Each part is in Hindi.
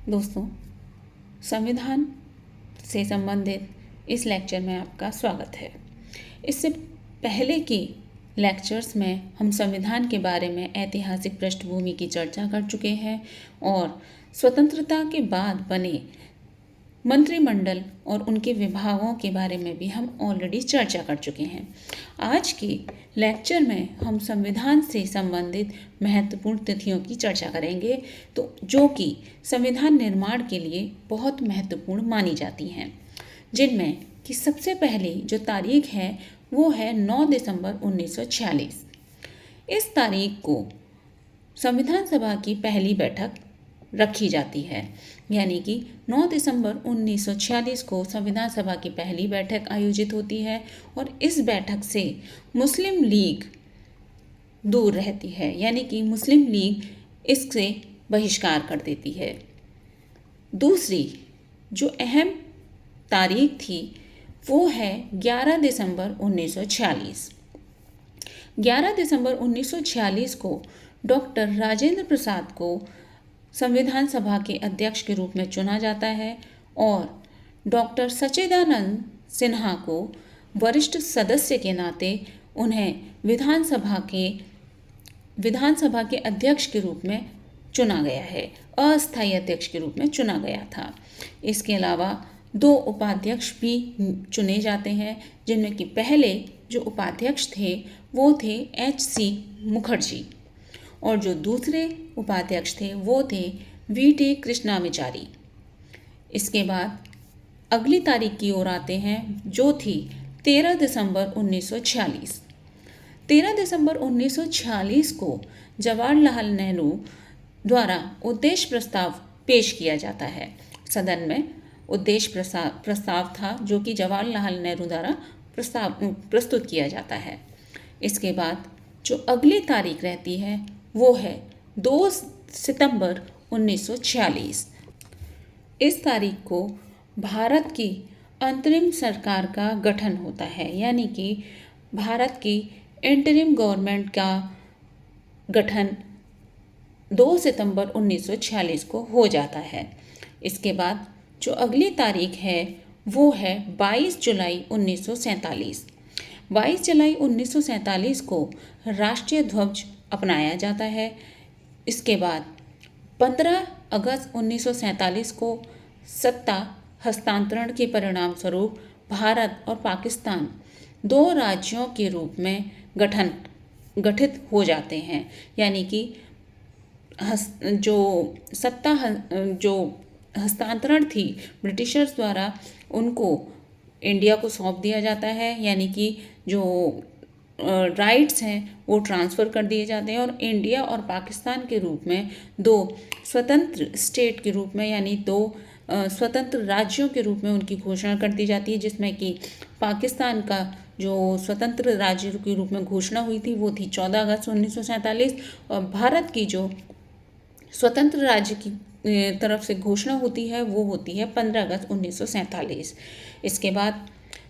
दोस्तों, संविधान से संबंधित इस लेक्चर में आपका स्वागत है। इससे पहले की लेक्चर्स में हम संविधान के बारे में ऐतिहासिक पृष्ठभूमि की चर्चा कर चुके हैं और स्वतंत्रता के बाद बने मंत्रिमंडल और उनके विभागों के बारे में भी हम ऑलरेडी चर्चा कर चुके हैं। आज की लेक्चर में हम संविधान से संबंधित महत्वपूर्ण तिथियों की चर्चा करेंगे, तो जो कि संविधान निर्माण के लिए बहुत महत्वपूर्ण मानी जाती हैं, जिनमें कि सबसे पहली जो तारीख है वो है 9 दिसंबर 1946। इस तारीख को संविधान सभा की पहली बैठक रखी जाती है, यानी कि 9 दिसंबर 1946 को संविधान सभा की पहली बैठक आयोजित होती है और इस बैठक से मुस्लिम लीग दूर रहती है, यानी कि मुस्लिम लीग इससे बहिष्कार कर देती है। दूसरी जो अहम तारीख थी वो है 11 दिसंबर 1946। 11 दिसंबर 1946 को डॉक्टर राजेंद्र प्रसाद को संविधान सभा के अध्यक्ष के रूप में चुना जाता है और डॉक्टर सच्चिदानंद सिन्हा को वरिष्ठ सदस्य के नाते उन्हें विधानसभा के अध्यक्ष के रूप में चुना गया है, अस्थायी अध्यक्ष के रूप में चुना गया था। इसके अलावा 2 उपाध्यक्ष भी चुने जाते हैं, जिनमें कि पहले जो उपाध्यक्ष थे वो थे HC मुखर्जी और जो दूसरे उपाध्यक्ष थे वो थे VT कृष्णामाचारी। इसके बाद अगली तारीख की ओर आते हैं, जो थी 13 दिसंबर 1946। 13 दिसंबर 1946 को जवाहरलाल नेहरू द्वारा उद्देश्य प्रस्ताव पेश किया जाता है। सदन में उद्देश्य प्रस्ताव था जो कि जवाहरलाल नेहरू द्वारा प्रस्तुत किया जाता है। इसके बाद जो अगली तारीख रहती है वो है 2 सितंबर 1946। इस तारीख को भारत की अंतरिम सरकार का गठन होता है, यानी कि भारत की इंटरिम गवर्नमेंट का गठन 2 सितंबर 1946 को हो जाता है। इसके बाद जो अगली तारीख है वो है 22 जुलाई 1947। 22 जुलाई 1947 को राष्ट्रीय ध्वज अपनाया जाता है। इसके बाद 15 अगस्त 1947 को सत्ता हस्तांतरण के परिणाम स्वरूप भारत और पाकिस्तान 2 राज्यों के रूप में गठित हो जाते हैं, यानी कि जो हस्तांतरण थी ब्रिटिशर्स द्वारा उनको इंडिया को सौंप दिया जाता है, यानी कि जो राइट्स हैं वो ट्रांसफ़र कर दिए जाते हैं और इंडिया और पाकिस्तान के रूप में 2 स्वतंत्र स्टेट के रूप में, यानी 2 स्वतंत्र राज्यों के रूप में उनकी घोषणा कर दी जाती है, जिसमें कि पाकिस्तान का जो स्वतंत्र राज्य के रूप में घोषणा हुई थी वो थी 14 अगस्त 1947 और भारत की जो स्वतंत्र राज्य की तरफ से घोषणा होती है वो होती है 15 अगस्त 1947। इसके बाद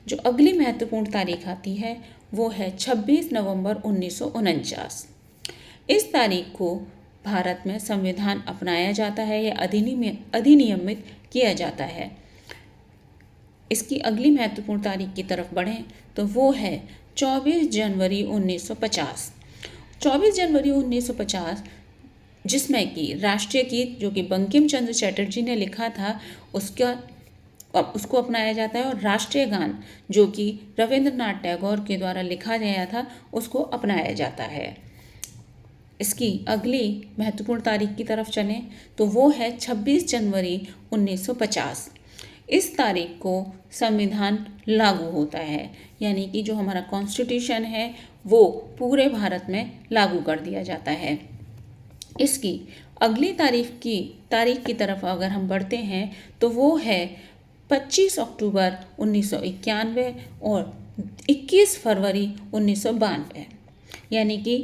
जो अगली महत्वपूर्ण तारीख आती है वो है 26 नवंबर 1949। इस तारीख को भारत में संविधान अपनाया जाता है या अधिनियमित किया जाता है। इसकी अगली महत्वपूर्ण तारीख की तरफ बढ़ें तो वो है 24 जनवरी 1950। 24 जनवरी 1950 जिसमें कि राष्ट्रीय गीत जो कि बंकिम चंद्र चटर्जी ने लिखा था उसको अपनाया जाता है और राष्ट्रीय गान जो कि रविंद्रनाथ टैगोर के द्वारा लिखा गया था उसको अपनाया जाता है। इसकी अगली महत्वपूर्ण तारीख की तरफ चलें तो वो है 26 जनवरी 1950। इस तारीख को संविधान लागू होता है, यानी कि जो हमारा कॉन्स्टिट्यूशन है वो पूरे भारत में लागू कर दिया जाता है। इसकी अगली तारीख की तरफ अगर हम बढ़ते हैं तो वो है 25 अक्टूबर 1991 और 21 फरवरी 1992, यानी कि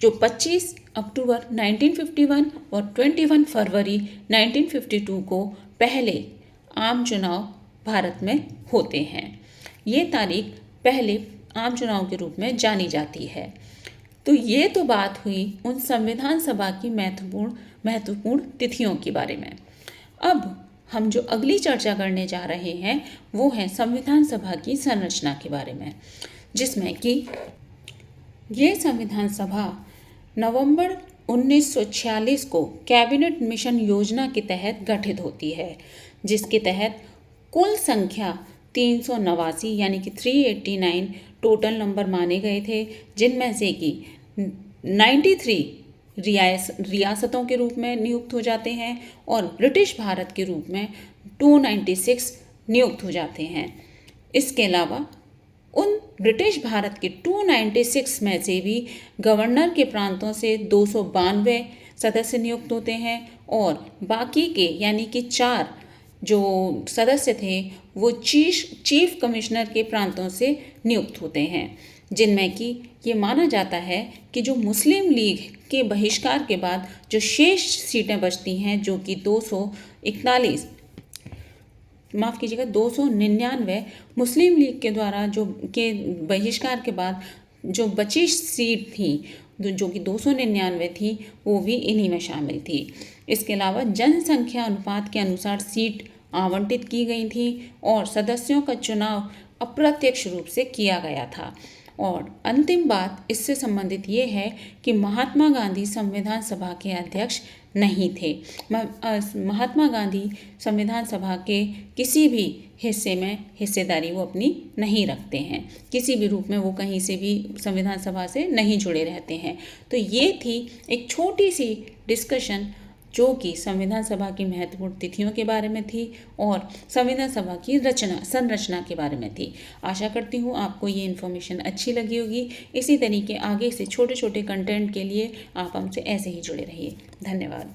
जो 25 अक्टूबर 1951 और 21 फरवरी 1952 को पहले आम चुनाव भारत में होते हैं। ये तारीख पहले आम चुनाव के रूप में जानी जाती है। तो ये तो बात हुई उन संविधान सभा की महत्वपूर्ण तिथियों के बारे में। अब हम जो अगली चर्चा करने जा रहे हैं वो है संविधान सभा की संरचना के बारे में, जिसमें कि ये संविधान सभा नवंबर 1946 को कैबिनेट मिशन योजना के तहत गठित होती है, जिसके तहत कुल संख्या 389 यानी कि 389 टोटल नंबर माने गए थे, जिनमें से कि 93 रियासतों के रूप में नियुक्त हो जाते हैं और ब्रिटिश भारत के रूप में 296 नियुक्त हो जाते हैं। इसके अलावा उन ब्रिटिश भारत के 296 में से भी गवर्नर के प्रांतों से 292 सदस्य नियुक्त होते हैं और बाकी के यानी कि 4 जो सदस्य थे वो चीफ कमिश्नर के प्रांतों से नियुक्त होते हैं, जिनमें कि ये माना जाता है कि जो मुस्लिम लीग के बहिष्कार के बाद जो शेष सीटें बचती हैं, जो कि 299 मुस्लिम लीग के द्वारा जो के बहिष्कार के बाद जो बची सीट थी, जो कि 299 थी, वो भी इन्हीं में शामिल थी। इसके अलावा जनसंख्या अनुपात के अनुसार सीट आवंटित की गई थी और सदस्यों का चुनाव अप्रत्यक्ष रूप से किया गया था। और अंतिम बात इससे संबंधित ये है कि महात्मा गांधी संविधान सभा के अध्यक्ष नहीं थे। महात्मा गांधी संविधान सभा के किसी भी हिस्से में हिस्सेदारी वो अपनी नहीं रखते हैं, किसी भी रूप में वो कहीं से भी संविधान सभा से नहीं जुड़े रहते हैं। तो ये थी एक छोटी सी डिस्कशन जो कि संविधान सभा की महत्वपूर्ण तिथियों के बारे में थी और संविधान सभा की संरचना के बारे में थी। आशा करती हूँ आपको ये इन्फॉर्मेशन अच्छी लगी होगी। इसी तरीके आगे से छोटे छोटे कंटेंट के लिए आप हमसे ऐसे ही जुड़े रहिए। धन्यवाद।